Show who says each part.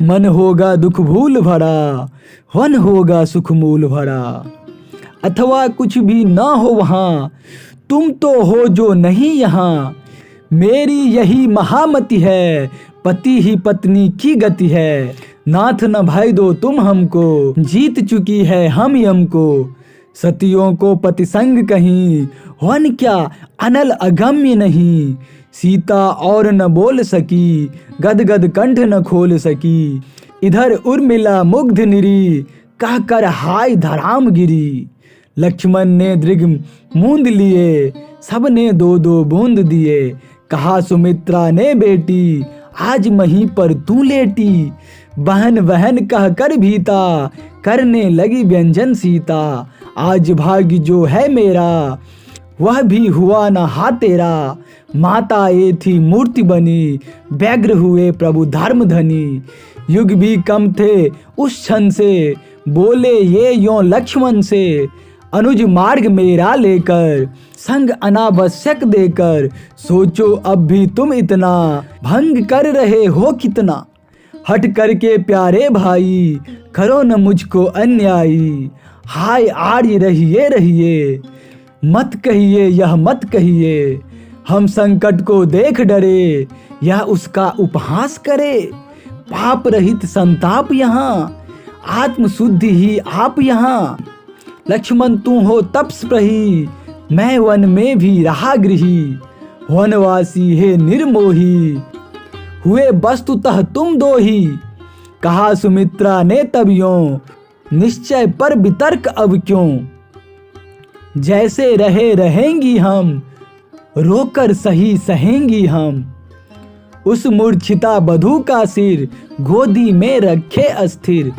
Speaker 1: मन होगा दुख भूल भरा, वन होगा सुख मूल भरा। अथवा कुछ भी ना हो वहाँ, तुम तो हो जो नहीं यहाँ। मेरी यही महामति है, पति ही पत्नी की गति है। नाथ न भाई दो तुम हमको, जीत चुकी है हम यम को। सतियों को पति संग कहीं, वन क्या अनल अगम्य नहीं। सीता और न बोल सकी, गदगद कंठ न खोल सकी। इधर उर्मिला मुग्ध निरी, कह कर हाय धराम गिरी। लक्ष्मण ने दृग मूंद लिए, सब ने दो दो बूंद दिए। कहा सुमित्रा ने बेटी, आज महीं पर तू लेटी। बहन बहन कह कर भीता, करने लगी व्यंजन सीता। आज भाग्य जो है मेरा, वह भी हुआ न हा तेरा। माता ये थी मूर्ति बनी, व्यग्र हुए प्रभु धर्म धनी। युग भी कम थे उस क्षण से, बोले ये यों लक्ष्मण से। अनुज मार्ग मेरा लेकर, संग अनावश्यक देकर। सोचो अब भी तुम इतना, भंग कर रहे हो कितना। हट करके प्यारे भाई, करो न मुझको अन्यायी। हाय आर्य रहिए रहिए, मत कहिए यह मत कहिए। हम संकट को देख डरे, यह उसका उपहास करे। पाप रहित संताप यहाँ, आत्मशुद्धि ही आप यहाँ। लक्ष्मण तू हो तपस्प्रही, मैं वन में भी रहा गृही। वनवासी है निर्मोही, हुए वस्तुतः तुम दो ही। कहा सुमित्रा ने तब यों, निश्चय पर वितर्क अब क्यों। जैसे रहे रहेंगी हम, रोकर सही सहेंगी हम। उस मूर्छिता बधू का सिर, गोदी में रखे अस्थिर।